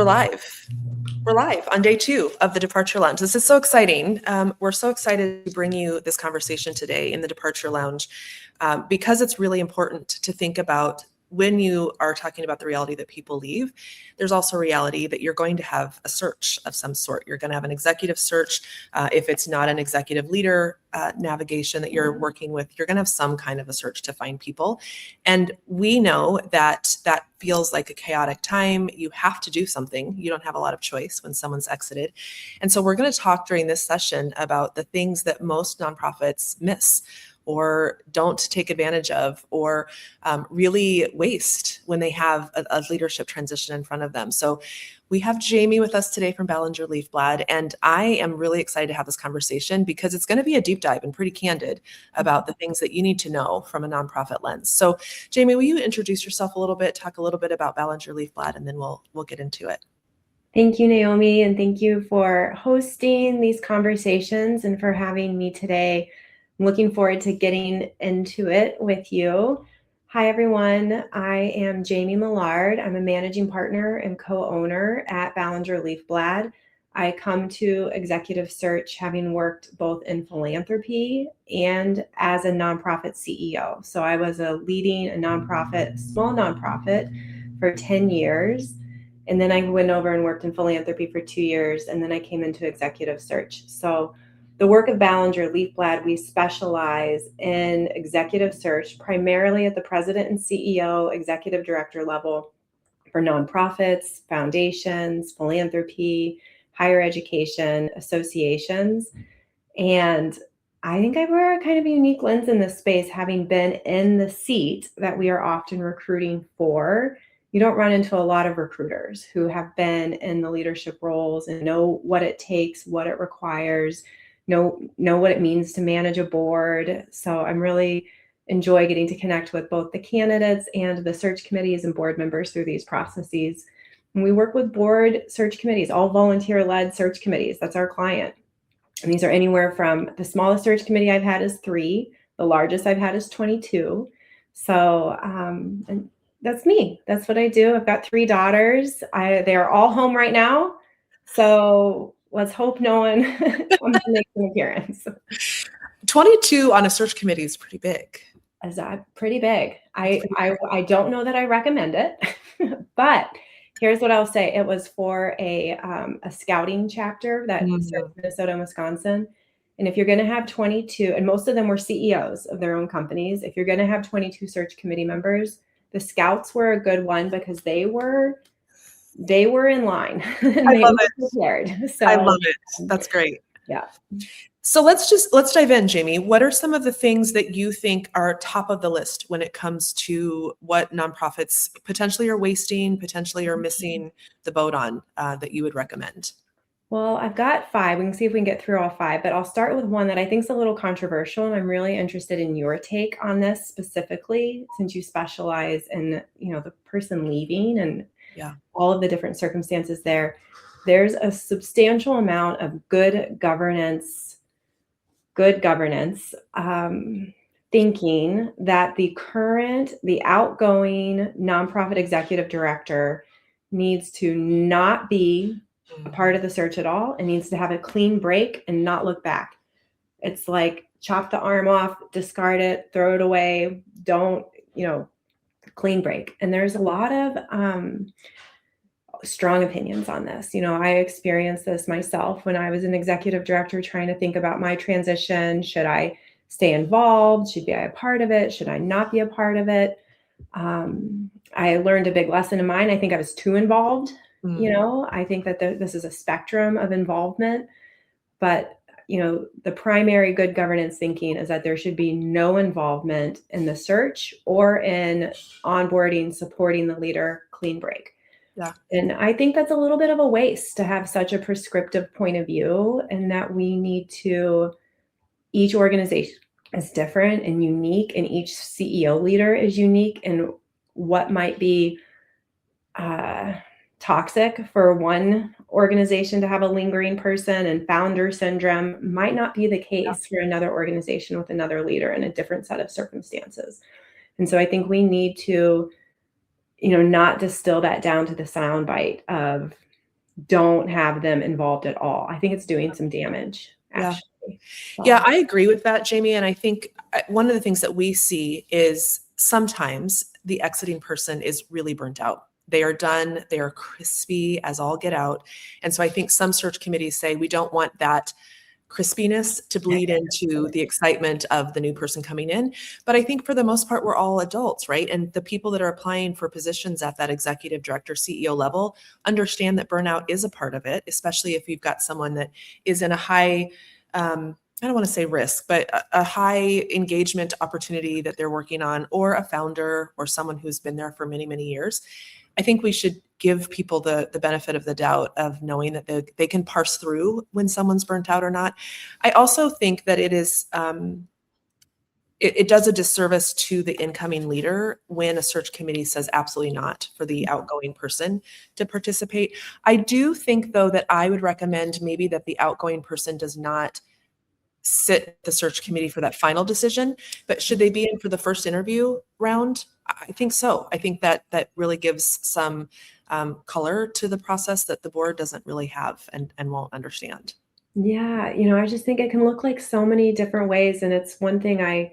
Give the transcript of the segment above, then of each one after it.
We're live. We're live on day 2 of the Departure Lounge. This is so exciting. We're so excited to bring you this conversation today in the Departure Lounge because it's really important to think about when you are talking about the reality that people leave. There's also a reality that you're going to have a search of some sort. You're going to have an executive search. If it's not an executive leader navigation that you're working with, you're going to have some kind of a search to find people. And we know that that feels like a chaotic time. You have to do something. You don't have a lot of choice when someone's exited. And so we're going to talk during this session about the things that most nonprofits miss or don't take advantage of, or really waste when they have a leadership transition in front of them. So we have Jamie with us today from Ballinger Leafblad, and I am really excited to have this conversation because it's going to be a deep dive and pretty candid about the things that you need to know from a nonprofit lens. So Jamie, will you introduce yourself a little bit, talk a little bit about Ballinger Leafblad, and then we'll get into it. Thank you, Naomi, and thank you for hosting these conversations and for having me today. I'm looking forward to getting into it with you. Hi, everyone. I am Jamie Millard. I'm a managing partner and co-owner at Ballinger Leafblad. I come to executive search having worked both in philanthropy and as a nonprofit CEO. So I was leading a nonprofit, small nonprofit, for 10 years. And then I went over and worked in philanthropy for 2 years, and then I came into executive search. So the work of Ballinger Leafblad, we specialize in executive search, primarily at the president and CEO, executive director level for nonprofits, foundations, philanthropy, higher education, associations. And I think I wear a kind of unique lens in this space, having been in the seat that we are often recruiting for. You don't run into a lot of recruiters who have been in the leadership roles and know what it takes, what it requires, know what it means to manage a board. So I'm really enjoy getting to connect with both the candidates and the search committees and board members through these processes. And we work with board search committees, all volunteer-led search committees. That's our client. And these are anywhere from the smallest search committee I've had is 3. The largest I've had is 22. So, and that's me. That's what I do. I've got 3 daughters. They are all home right now. So let's hope no one comes to make an appearance. 22 on a search committee is pretty big. Is that pretty big? I don't know that I recommend it, but here's what I'll say. It was for a scouting chapter that serves Minnesota and Wisconsin. And if you're going to have 22, and most of them were CEOs of their own companies, if you're going to have 22 search committee members, the scouts were a good one because they were in line. I love it. Prepared. So, I love it. That's great. Yeah. So let's dive in, Jamie. What are some of the things that you think are top of the list when it comes to what nonprofits potentially are wasting, potentially are missing the boat on that you would recommend? Well, I've got 5. We can see if we can get through all 5, but I'll start with one that I think is a little controversial, and I'm really interested in your take on this specifically, since you specialize in, the person leaving and all of the different circumstances there. There's a substantial amount of good governance thinking that the outgoing nonprofit executive director needs to not be a part of the search at all and needs to have a clean break and not look back. It's like chop the arm off, discard it, throw it away, don't, clean break. And there's a lot of strong opinions on this. I experienced this myself when I was an executive director trying to think about my transition. Should I stay involved? Should I be a part of it? Should I not be a part of it? I learned a big lesson in mine. I think I was too involved. I think that this is a spectrum of involvement, but the primary good governance thinking is that there should be no involvement in the search or in onboarding, supporting the leader, clean break. Yeah. And I think that's a little bit of a waste to have such a prescriptive point of view, and that we need to, each organization is different and unique, and each CEO leader is unique, and what might be toxic for one organization to have a lingering person and founder syndrome might not be the case for another organization with another leader in a different set of circumstances. And so I think we need to, not distill that down to the soundbite of don't have them involved at all. I think it's doing some damage, Yeah. actually. Yeah, So, I agree with that, Jamie. And I think one of the things that we see is sometimes the exiting person is really burnt out. They are done, they are crispy as all get out. And so I think some search committees say we don't want that crispiness to bleed into the excitement of the new person coming in. But I think for the most part, we're all adults, right? And the people that are applying for positions at that executive director, CEO level understand that burnout is a part of it, especially if you've got someone that is in a high, I don't want to say risk, but a high engagement opportunity that they're working on, or a founder or someone who's been there for many, many years. I think we should give people the benefit of the doubt of knowing that they can parse through when someone's burnt out or not. I also think that it is it does a disservice to the incoming leader when a search committee says absolutely not for the outgoing person to participate. I do think, though, that I would recommend maybe that the outgoing person does not sit the search committee for that final decision, but should they be in for the first interview round? I think so. I think that really gives some color to the process that the board doesn't really have and won't understand. yeah, I just think it can look like so many different ways, and it's one thing I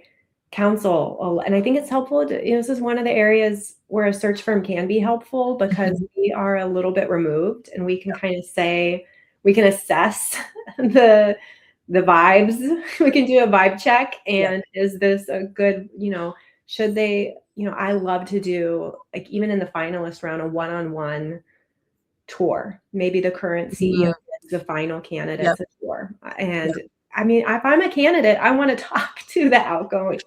counsel, and I think it's helpful to, this is one of the areas where a search firm can be helpful because we are a little bit removed and we can kind of say, we can assess the vibes. We can do a vibe check, Yeah. and is this a good, should they, I love to do, like, even in the finalist round, a one-on-one tour. Maybe the current CEO Mhm. gives the final Yep. candidates a tour. And Yep. I mean, if I'm a candidate, I want to talk to the outgoing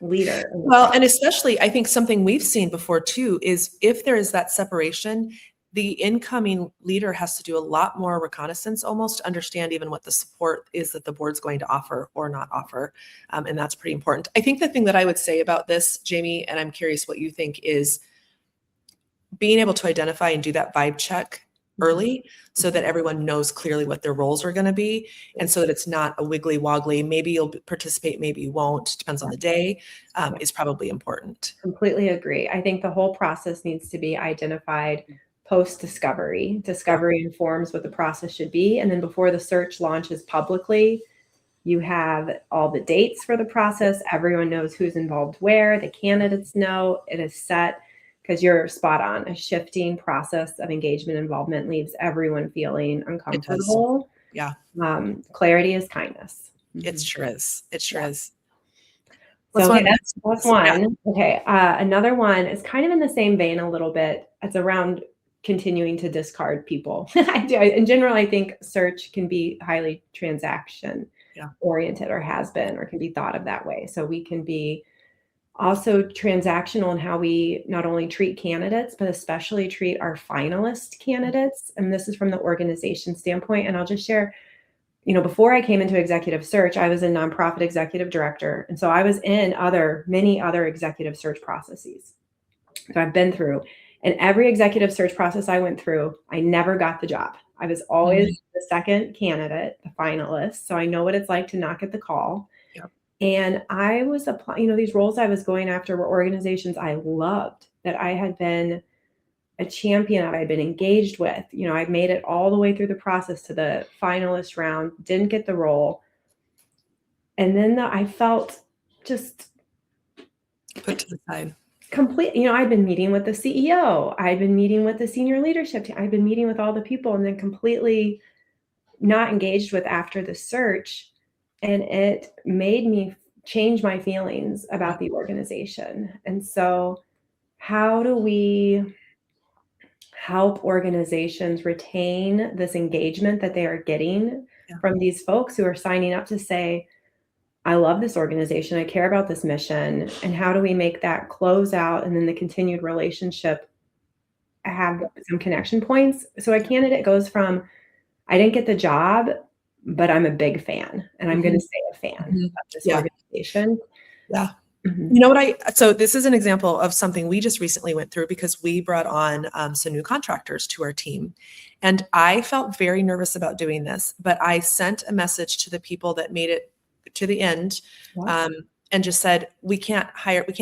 leader in the Well, process. and especially, I think something we've seen before too is if there is that separation, the incoming leader has to do a lot more reconnaissance almost to understand even what the support is that the board's going to offer or not offer. And that's pretty important. I think the thing that I would say about this, Jamie, and I'm curious what you think, is being able to identify and do that vibe check early so that everyone knows clearly what their roles are going to be, and so that it's not a wiggly woggly, maybe you'll participate, maybe you won't, depends on the day, is probably important. Completely agree. I think the whole process needs to be identified post discovery. Yeah, Discovery informs what the process should be. And then before the search launches publicly, you have all the dates for the process. Everyone knows who's involved where. The candidates know it is set, because you're spot on. A shifting process of engagement involvement leaves everyone feeling it does. uncomfortable. Yeah, Clarity is kindness. it sure is. It sure Yeah. is. So, Let's okay, want that's yeah. one. Okay, another one is kind of in the same vein a little bit. It's around continuing to discard people. In general, I think search can be highly transaction Yeah. oriented, or has been, or can be thought of that way. So we can be also transactional in how we not only treat candidates, but especially treat our finalist candidates. And this is from the organization standpoint. And I'll just share, before I came into executive search, I was a nonprofit executive director. And so I was in many other executive search processes. So I've been through, and every executive search process I went through, I never got the job. I was always Mhm. the second candidate, the finalist. So I know what it's like to not get the call. Yep. And I was applying, these roles I was going after were organizations I loved, that I had been a champion of, I'd been engaged with. I made it all the way through the process to the finalist round, didn't get the role. And then I felt just Put to the side. complete, I'd been meeting with the CEO, I'd been meeting with the senior leadership team, I'd been meeting with all the people, and then completely not engaged with after the search. And it made me change my feelings Yeah. about the organization. And so, how do we help organizations retain this engagement that they are getting Yeah. from these folks who are signing up to say, I love this organization, I care about this mission? And how do we make that close out and then the continued relationship have some connection points? So a candidate goes from, I didn't get the job, but I'm a big fan, and I'm going to Mhm. stay a fan Mhm. of this Yeah. organization. Yeah. Mhm. You know what, so this is an example of something we just recently went through because we brought on some new contractors to our team. And I felt very nervous about doing this, but I sent a message to the people that made it to the end, Yeah. um, and just said, we can't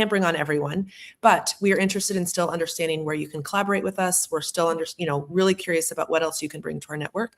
bring on everyone, but we are interested in still understanding where you can collaborate with us. We're still really curious about what else you can bring to our network.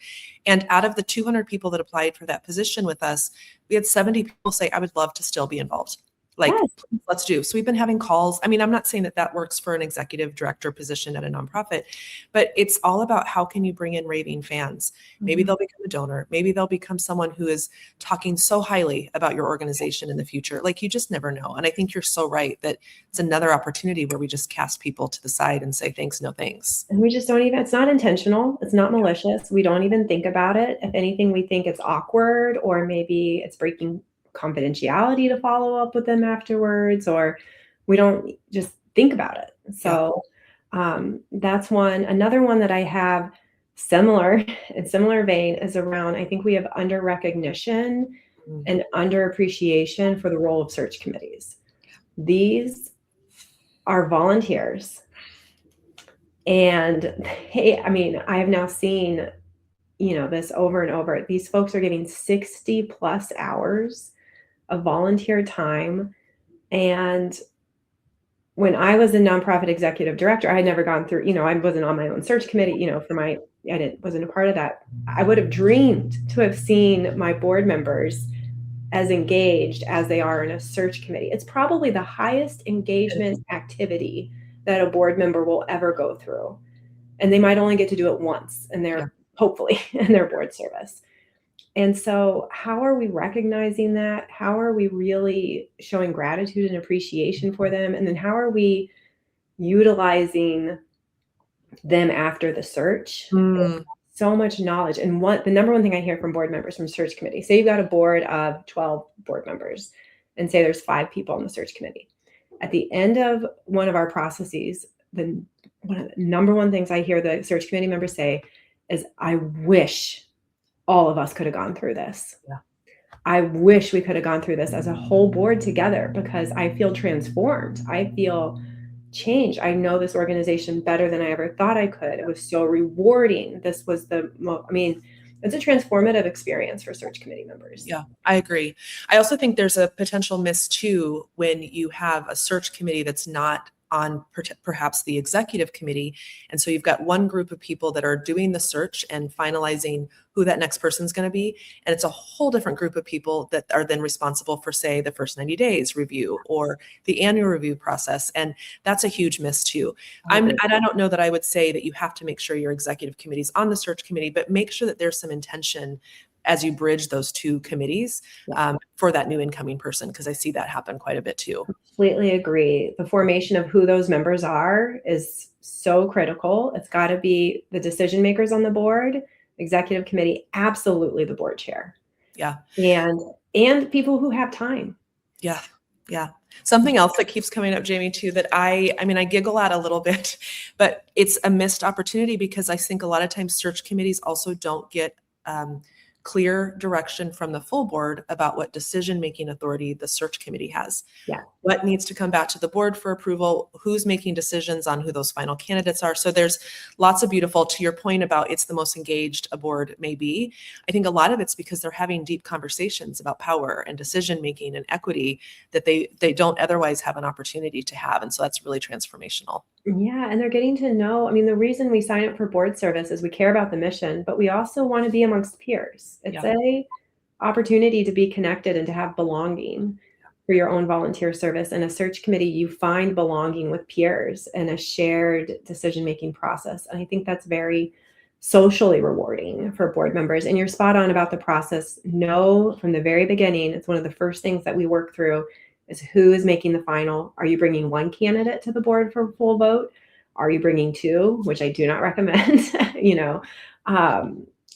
And out of the 200 people that applied for that position with us, we had 70 people say, I would love to still be involved. Like, Yes. let's do. So we've been having calls. I mean, I'm not saying that that works for an executive director position at a nonprofit, but it's all about how can you bring in raving fans? Maybe they'll become a donor. Maybe they'll become someone who is talking so highly about your organization in the future. Like, you just never know. And I think you're so right that it's another opportunity where we just cast people to the side and say, thanks, no thanks. And we just don't even, it's not intentional. It's not malicious. We don't even think about it. If anything, we think it's awkward, or maybe it's breaking confidentiality to follow up with them afterwards, or we don't just think about it. So that's one. Another one that I have similar vein is around, I think we have under recognition and under appreciation for the role of search committees. These are volunteers. And I have now seen, this over and over. These folks are getting 60 plus hours of volunteer time. And when I was a nonprofit executive director, I had never gone through, I wasn't on my own search committee, wasn't a part of that. I would have dreamed to have seen my board members as engaged as they are in a search committee. It's probably the highest engagement activity that a board member will ever go through. And they might only get to do it once hopefully in their board service. And so how are we recognizing that? How are we really showing gratitude and appreciation for them? And then how are we utilizing them after the search? So much knowledge. And the number one thing I hear from board members from search committee, say you've got a board of 12 board members and say there's 5 people on the search committee. At the end of one of our processes, one of the number one things I hear the search committee members say is, I wish all of us could have gone through this. Yeah. I wish we could have gone through this as a whole board together, because I feel transformed. I feel changed. I know this organization better than I ever thought I could. It was so rewarding. This was it's a transformative experience for search committee members. Yeah, I agree. I also think there's a potential miss too when you have a search committee that's not on perhaps the executive committee. And so you've got one group of people that are doing the search and finalizing who that next person's going to be. And it's a whole different group of people that are then responsible for, say, the first 90 days review or the annual review process. And that's a huge miss too. I don't know that I would say that you have to make sure your executive committee's on the search committee, but make sure that there's some intention as you bridge those two committees for that new incoming person, because I see that happen quite a bit too. Completely agree. The formation of who those members are is so critical. It's got to be the decision makers on the board, executive committee, absolutely the board chair. Yeah. And people who have time. Yeah. Yeah. Something else that keeps coming up, Jamie, too, that I giggle at a little bit, but it's a missed opportunity, because I think a lot of times search committees also don't get clear direction from the full board about what decision-making authority the search committee has. Yeah. What needs to come back to the board for approval, who's making decisions on who those final candidates are. So there's lots of beautiful, to your point about it's the most engaged a board may be. I think a lot of it's because they're having deep conversations about power and decision-making and equity that they don't otherwise have an opportunity to have. And so that's really transformational. Yeah. And they're getting to know, the reason we sign up for board service is we care about the mission, but we also want to be amongst peers. It's a opportunity to be connected and to have belonging for your own volunteer service. In a search committee, you find belonging with peers and a shared decision-making process. And I think that's very socially rewarding for board members. And you're spot on about the process. Know from the very beginning, it's one of the first things that we work through is who is making the final. Are you bringing one candidate to the board for full vote? Are you bringing 2, which I do not recommend,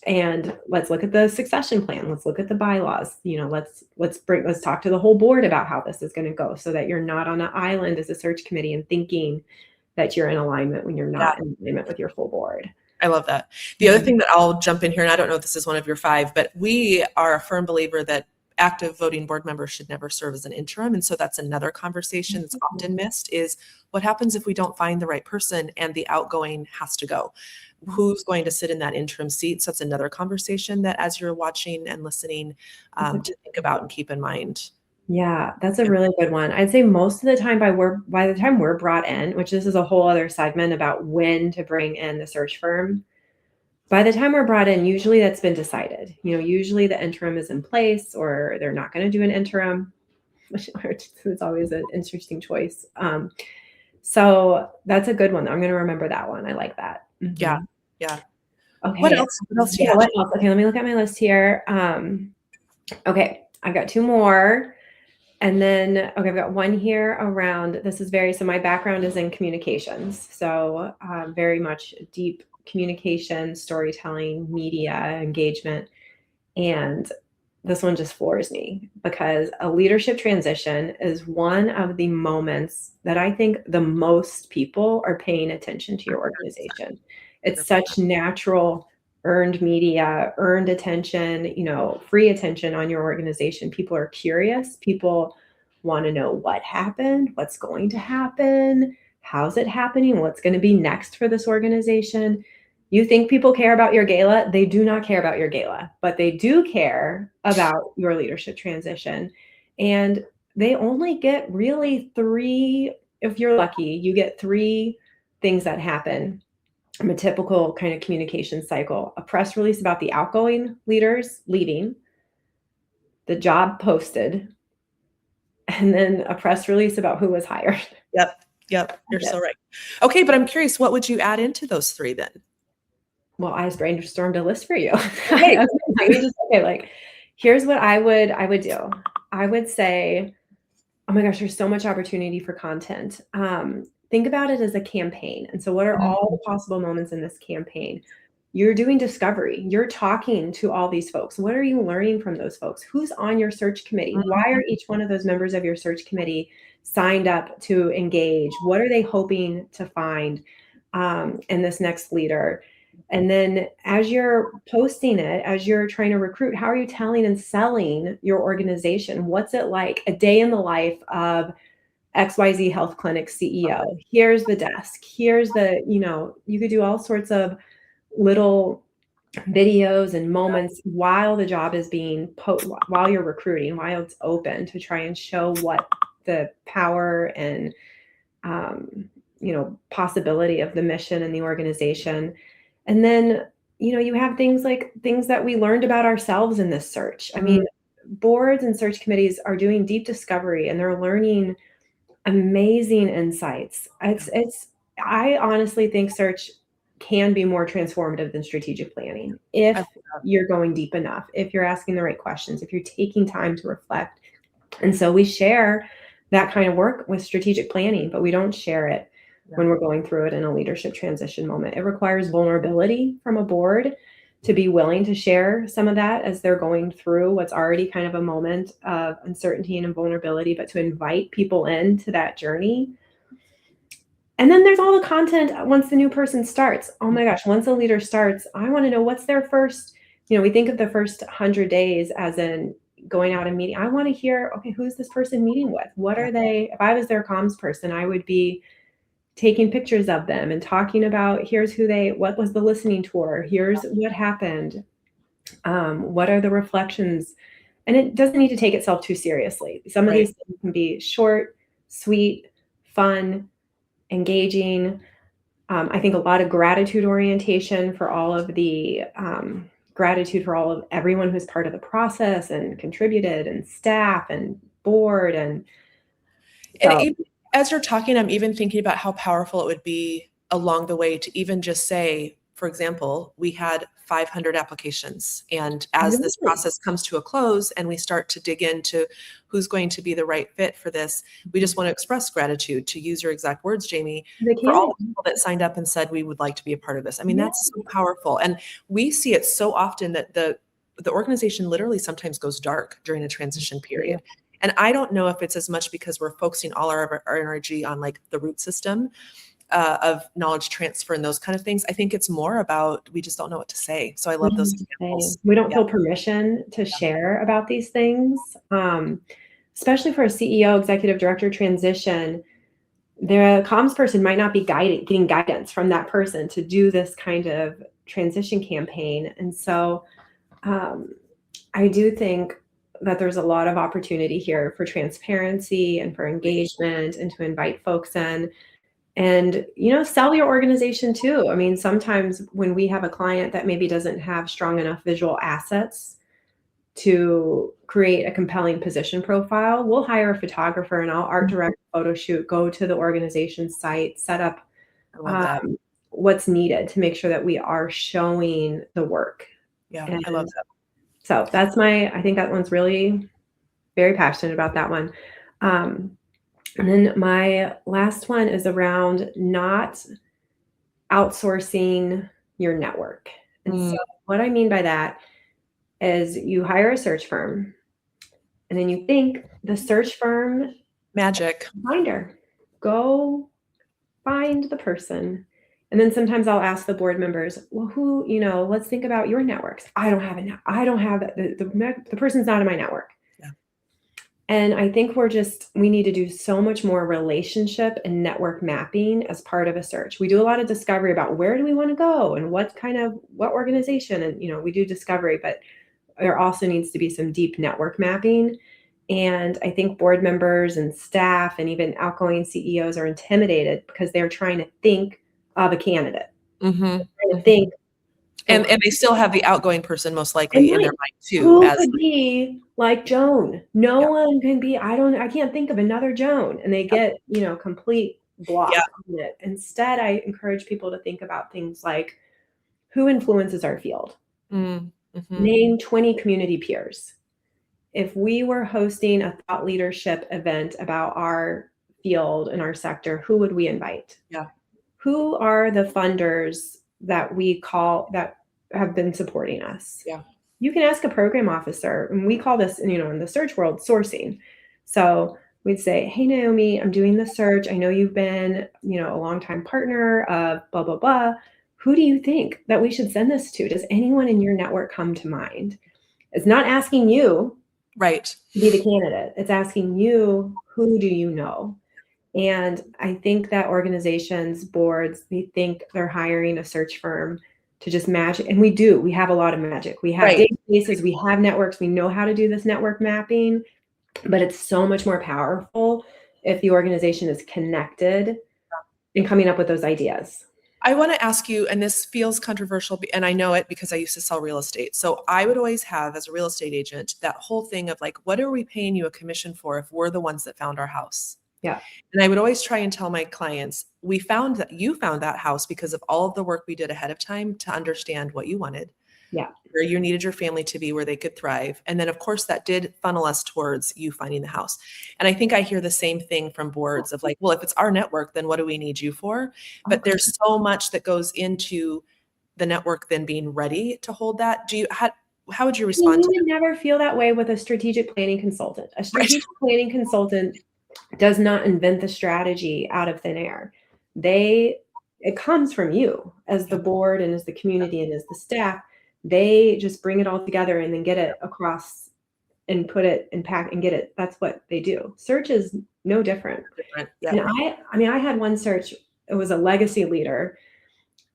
and let's look at the succession plan. Let's look at the bylaws. Let's talk to the whole board about how this is going to go, so that you're not on an island as a search committee and thinking that you're in alignment when you're not in alignment with your full board. I love that. The other thing that I'll jump in here, and I don't know if this is one of your 5, but we are a firm believer that active voting board members should never serve as an interim. And so that's another conversation that's often missed, is what happens if we don't find the right person and the outgoing has to go? Who's going to sit in that interim seat? So that's another conversation that, as you're watching and listening, to think about and keep in mind. Yeah, that's a really good one. I'd say most of the time by the time we're brought in, which this is a whole other segment about when to bring in the search firm. By the time we're brought in, usually that's been decided. Usually the interim is in place or they're not going to do an interim, which is always an interesting choice. So that's a good one. I'm going to remember that one. I like that. Yeah. Mhm. Yeah. What Okay. else? What else do you Yeah, have? what else? Okay, let me look at my list here. Okay, I've got two more. And then, okay, I've got one here around, so my background is in communications. So very much deep communication, storytelling, media engagement. And this one just floors me because a leadership transition is one of the moments that I think the most people are paying attention to your organization. It's 100%. such natural earned media, earned attention, free attention on your organization. People are curious. People want to know what happened, what's going to happen, how's it happening, what's going to be next for this organization. You think people care about your gala? They do not care about your gala, but they do care about your leadership transition. And they only get really three, if you're lucky, you get three things that happen from a typical kind of communication cycle: a press release about the outgoing leaders leaving, the job posted, and then a press release about who was hired. Yep. Yep. You're so right. Okay, but I'm curious, what would you add into those three then? Well, I just brainstormed a list for you. Okay. Here's what I would do. I would say, oh my gosh, there's so much opportunity for content. Think about it as a campaign. And so what are all the possible moments in this campaign? You're doing discovery. You're talking to all these folks. What are you learning from those folks? Who's on your search committee? Why are each one of those members of your search committee signed up to engage? What are they hoping to find in this next leader? And then as you're posting it, as you're trying to recruit, how are you telling and selling your organization? What's it like? A day in the life of XYZ Health Clinic CEO. Here's the desk. Here's you could do all sorts of little videos and moments while the job is while you're recruiting, while it's open, to try and show what the power and possibility of the mission and the organization. And then, you have things that we learned about ourselves in this search. I mean, boards and search committees are doing deep discovery and they're learning amazing insights. I honestly think search can be more transformative than strategic planning if you're going deep enough, if you're asking the right questions, if you're taking time to reflect. And so we share that kind of work with strategic planning, but we don't share it when we're going through it in a leadership transition moment. It requires vulnerability from a board to be willing to share some of that as they're going through what's already kind of a moment of uncertainty and vulnerability, but to invite people into that journey. And then there's all the content once the new person starts. Oh my gosh, once a leader starts, I want to know what's their first, we think of the first 100 days as in going out and meeting. I want to hear, okay, who's this person meeting with? What are they? If I was their comms person, I would be taking pictures of them and talking about, what was the listening tour? Here's what happened. What are the reflections? And it doesn't need to take itself too seriously. Some of these things can be short, sweet, fun, engaging. I think a lot of gratitude orientation for all of the gratitude for all of everyone who's part of the process and contributed, and staff and board. And even, as you're talking, I'm even thinking about how powerful it would be along the way to even just say, for example, we had 500 applications. And as this process comes to a close and we start to dig into who's going to be the right fit for this, we just want to express gratitude, to use your exact words, Jamie, for all the people that signed up and said, we would like to be a part of this. I mean, that's so powerful. And we see it so often that the organization literally sometimes goes dark during a transition period. And I don't know if it's as much because we're focusing all our energy on like the root system of knowledge transfer and those kind of things. I think it's more about, we just don't know what to say. So I love those examples. We don't feel permission to share about these things, especially for a CEO, executive director transition. The comms person might not be getting guidance from that person to do this kind of transition campaign. And so I do think that there's a lot of opportunity here for transparency and for engagement and to invite folks in and, sell your organization too. I mean, sometimes when we have a client that maybe doesn't have strong enough visual assets to create a compelling position profile, we'll hire a photographer and I'll art direct a photo shoot, go to the organization's site, set up I love that. what's needed to make sure that we are showing the work. Yeah, And I love that. so I think that one's really very passionate about that one. And then my last one is around not outsourcing your network. And so what I mean by that is you hire a search firm and then you think the search firm Magic. finder, go find the person. And then sometimes I'll ask the board members, well, who, let's think about your networks. I don't have it. I don't have it. The person's not in my network. Yeah. And I think we need to do so much more relationship and network mapping as part of a search. We do a lot of discovery about where do we want to go and what organization. And, we do discovery, but there also needs to be some deep network mapping. And I think board members and staff and even outgoing CEOs are intimidated because they're trying to think of a candidate. Mm-hmm. Trying to think. And they still have the outgoing person most likely in their mind too. Who could be like Joan? No one can be, I can't think of another Joan. And they get, complete block on it. Instead, I encourage people to think about things like who influences our field. Mm-hmm. Name 20 community peers. If we were hosting a thought leadership event about our field and our sector, who would we invite? Yeah. Who are the funders that we call that have been supporting us? Yeah. You can ask a program officer, and we call this, in the search world, sourcing. So we'd say, hey, Naomi, I'm doing the search. I know you've been, a longtime partner of blah, blah, blah. Who do you think that we should send this to? Does anyone in your network come to mind? It's not asking you right to be the candidate. It's asking you, who do you know? And I think that organizations, boards, they think they're hiring a search firm to just magic. And we have a lot of magic. We have databases, we have networks, we know how to do this network mapping, but it's so much more powerful if the organization is connected and coming up with those ideas. I want to ask you, and this feels controversial, and I know it because I used to sell real estate. So I would always have, as a real estate agent, that whole thing of like, what are we paying you a commission for if we're the ones that found our house? Yeah. And I would always try and tell my clients, you found that house because of all of the work we did ahead of time to understand what you wanted. Yeah. Where you needed your family to be, where they could thrive. And then of course that did funnel us towards you finding the house. And I think I hear the same thing from boards of like, well, if it's our network, then what do we need you for? But there's so much that goes into the network then being ready to hold that. How would you respond to that? You would never feel that way with a strategic planning consultant. A strategic planning consultant does not invent the strategy out of thin air. It comes from you as the board and as the community and as the staff. They just bring it all together and then get it across and put it and pack and get it. That's what they do. Search is no different. Yeah. And I had one search. It was a legacy leader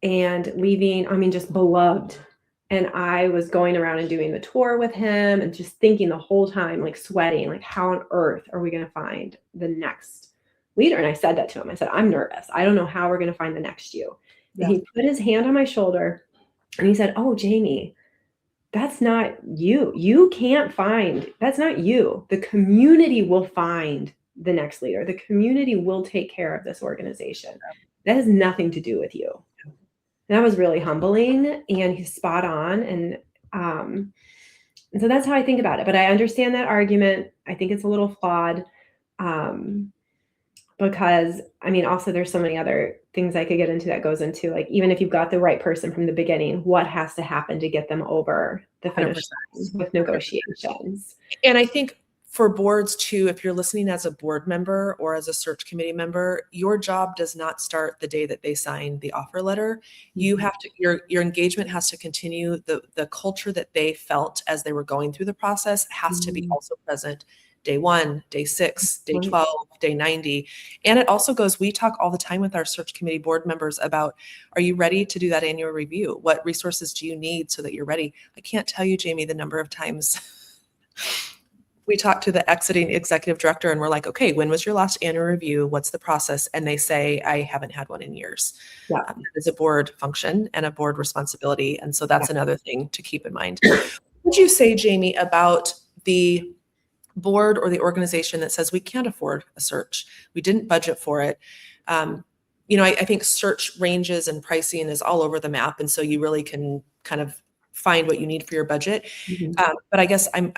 and leaving, just beloved. And I was going around and doing the tour with him and just thinking the whole time, like sweating, like how on earth are we going to find the next leader? And I said that to him. I said, I'm nervous. I don't know how we're going to find the next you. Yeah. And he put his hand on my shoulder and he said, oh, Jamie, that's not you. That's not you. The community will find the next leader. The community will take care of this organization. That has nothing to do with you. And that was really humbling, and he's spot on. And so that's how I think about it. But I understand that argument. I think it's a little flawed because, also there's so many other things I could get into that goes into, like, even if you've got the right person from the beginning, what has to happen to get them over the finish line with negotiations? And I think for boards too, if you're listening as a board member or as a search committee member, your job does not start the day that they sign the offer letter. You have to, your engagement has to continue. The culture that they felt as they were going through the process has to be also present day 1, day 6, day 12, day 90. And it also goes, we talk all the time with our search committee board members about, are you ready to do that annual review? What resources do you need so that you're ready? I can't tell you, Jamie, the number of times we talk to the exiting executive director and we're like, okay, when was your last annual review? What's the process? And they say, I haven't had one in years. Yeah. It's a board function and a board responsibility. And so that's another thing to keep in mind. What would you say, Jamie, about the board or the organization that says we can't afford a search? We didn't budget for it. I think search ranges and pricing is all over the map. And so you really can kind of find what you need for your budget. But I guess I'm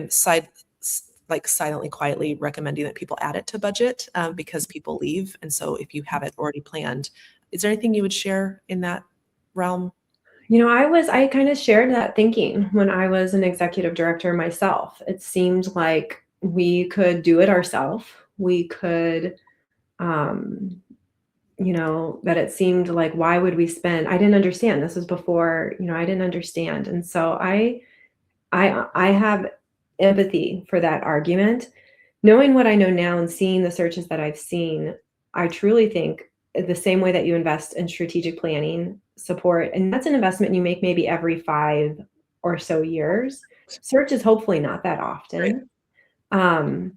silently, quietly recommending that people add it to budget because people leave. And so if you have it already planned, is there anything you would share in that realm? I kind of shared that thinking when I was an executive director myself. It seemed like we could do it ourselves. We could, that it seemed like, why would we spend? I didn't understand. This was before, I didn't understand. And so I have empathy for that argument. Knowing what I know now and seeing the searches that I've seen, I truly think the same way that you invest in strategic planning support, and that's an investment you make maybe every 5 or so years. Search is hopefully not that often. Right.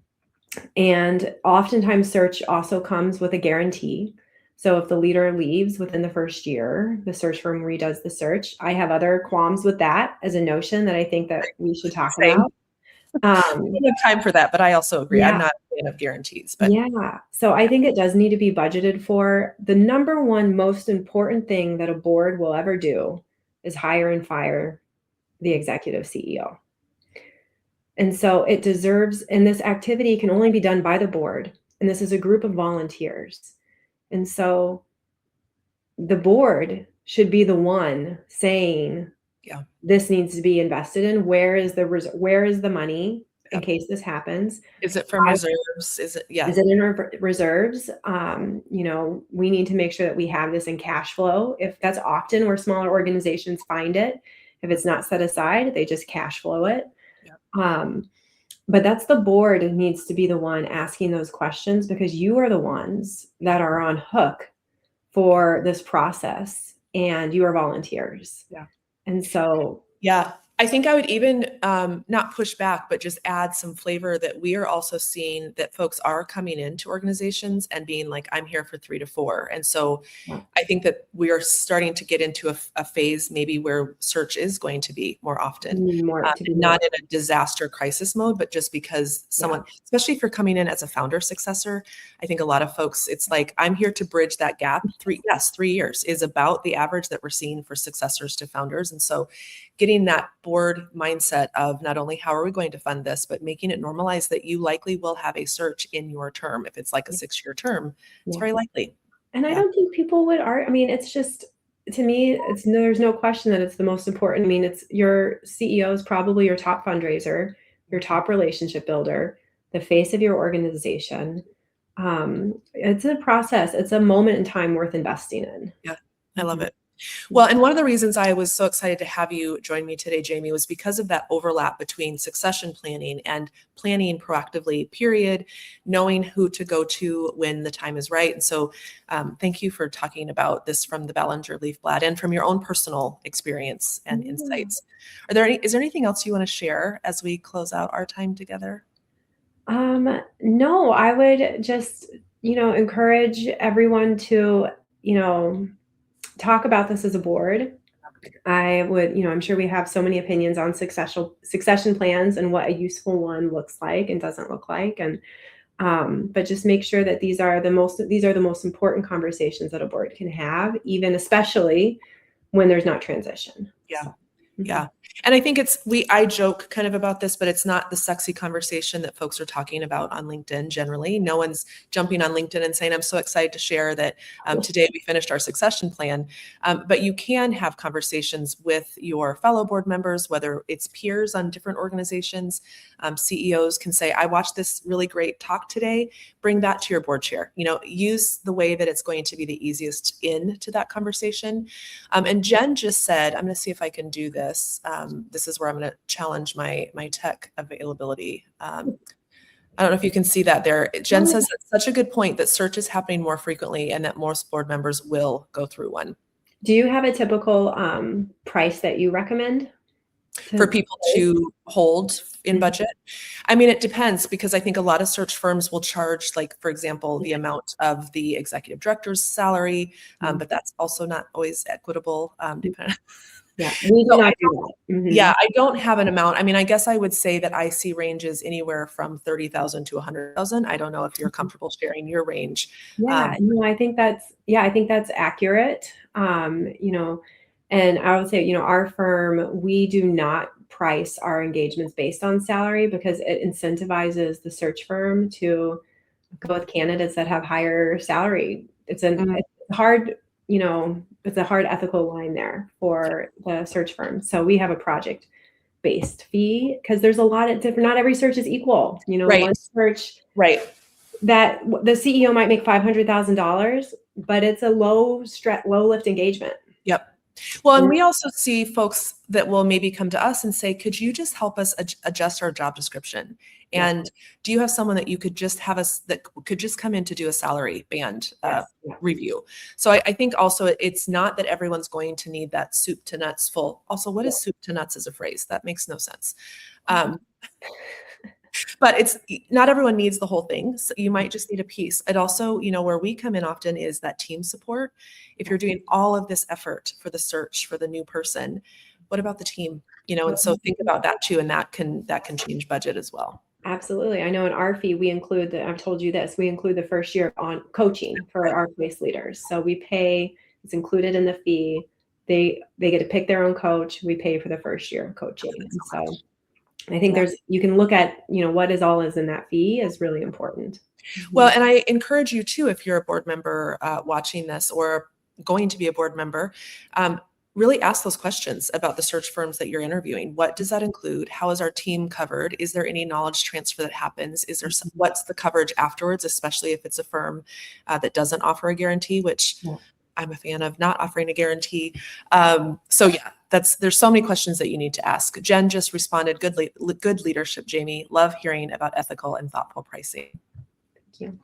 And oftentimes search also comes with a guarantee. So if the leader leaves within the first year, the search firm redoes the search. I have other qualms with that as a notion that I think that we should talk about. We don't have time for that, but I also agree. Yeah. I'm not a fan of guarantees. But So I think it does need to be budgeted for. The number one most important thing that a board will ever do is hire and fire the executive CEO. And so it deserves, and this activity can only be done by the board. And this is a group of volunteers. And so the board should be the one saying, this needs to be invested in. Where is the money in case this happens? Is it from reserves? Is it in reserves? We need to make sure that we have this in cash flow. If that's often where smaller organizations find it, if it's not set aside, they just cash flow it. But that's the board needs to be the one asking those questions, because you are the ones that are on hook for this process and you are volunteers. And so, I think I would even not push back, but just add some flavor that we are also seeing that folks are coming into organizations and being like, I'm here for 3 to 4. And so I think that we are starting to get into a phase maybe where search is going to be more often, not in a disaster crisis mode, but just because someone, especially if you're coming in as a founder successor, I think a lot of folks, it's like, I'm here to bridge that gap. 3 years is about the average that we're seeing for successors to founders. And so getting that board mindset of not only how are we going to fund this, but making it normalized that you likely will have a search in your term. If it's like a 6-year term, it's very likely. And I don't think people would it's just, to me, there's no question that it's the most important. it's your CEO is probably your top fundraiser, your top relationship builder, the face of your organization. It's a process. It's a moment in time worth investing in. Yeah, I love it. Well, and one of the reasons I was so excited to have you join me today, Jamie, was because of that overlap between succession planning and planning proactively, period, knowing who to go to when the time is right. And so thank you for talking about this from the Ballinger Leaf Blad and from your own personal experience and insights. Is there anything else you want to share as we close out our time together? No, I would just, encourage everyone to, talk about this as a board. I would, I'm sure we have so many opinions on succession plans and what a useful one looks like and doesn't look like. And, but just make sure that these are the most important conversations that a board can have, even especially when there's not transition. Yeah. And I think I joke kind of about this, but it's not the sexy conversation that folks are talking about on LinkedIn generally. No one's jumping on LinkedIn and saying, I'm so excited to share that today we finished our succession plan. But you can have conversations with your fellow board members, whether it's peers on different organizations. CEOs can say, I watched this really great talk today. Bring that to your board chair. Use the way that it's going to be the easiest into that conversation. And Jen just said, I'm going to see if I can do this. This is where I'm going to challenge my tech availability. I don't know if you can see that there. Jen says that's such a good point that search is happening more frequently and that most board members will go through one. Do you have a typical price that you recommend? for people to hold in budget? I mean, it depends, because I think a lot of search firms will charge, like, for example, the amount of the executive director's salary, but that's also not always equitable. Depending. Yeah, we do not do that. Yeah, I don't have an amount. I mean, I guess I would say that I see ranges anywhere from 30,000 to 100,000. I don't know if you're comfortable sharing your range. Yeah, no, I think that's accurate. You know, and I would say, you know, our firm, we do not price our engagements based on salary because it incentivizes the search firm to go with candidates that have higher salary. It's a hard, you know, it's a hard ethical line there for the search firm. So we have a project based fee because there's a lot of different, not every search is equal. You know, Right. one search Right. that the CEO might make $500,000, but it's a low lift engagement. Yep. Well, and we also see folks that will maybe come to us and say, could you just help us adjust our job description? And do you have someone that you could just have us that could just come in to do a salary band review? So I think also it's not that everyone's going to need that soup to nuts full. Also, what is soup to nuts as a phrase? That makes no sense. But it's not everyone needs the whole thing. So you might just need a piece. It also, you know, where we come in often is that team support. If you're doing all of this effort for the search for the new person, what about the team? You know, and so think about that too, and that can change budget as well. Absolutely. I know in our fee, we include I've told you this, we include the first year on coaching for our place leaders. So we pay, it's included in the fee. They get to pick their own coach. We pay for the first year of coaching. And so I think you can look at, you know, what is in that fee is really important. Well, and I encourage you too, if you're a board member watching this or going to be a board member, really ask those questions about the search firms that you're interviewing. What does that include? How is our team covered? Is there any knowledge transfer that happens? Is there what's the coverage afterwards, especially if it's a firm that doesn't offer a guarantee, which I'm a fan of not offering a guarantee. So yeah, there's so many questions that you need to ask. Jen just responded, good leadership, Jamie. Love hearing about ethical and thoughtful pricing. Thank you.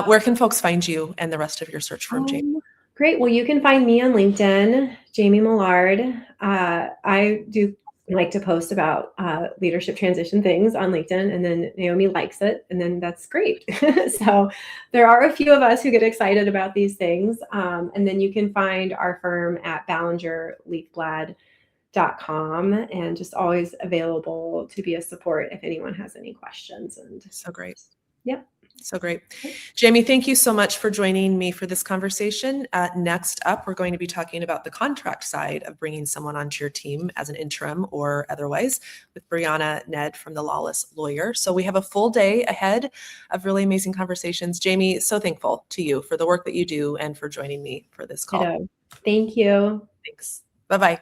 Where can folks find you and the rest of your search firm, Jamie? Great. Well, you can find me on LinkedIn, Jamie Millard. I do like to post about leadership transition things on LinkedIn, and then Naomi likes it, and then that's great. So there are a few of us who get excited about these things. And then you can find our firm at ballingerleafblad.com, and just always available to be a support if anyone has any questions. And so great. Yep. So great. Jamie, thank you so much for joining me for this conversation. Next up, we're going to be talking about the contract side of bringing someone onto your team as an interim or otherwise with Brianna Ned from the Lawless Lawyer. So we have a full day ahead of really amazing conversations. Jamie, so thankful to you for the work that you do and for joining me for this call. Thank you. Thanks. Bye-bye.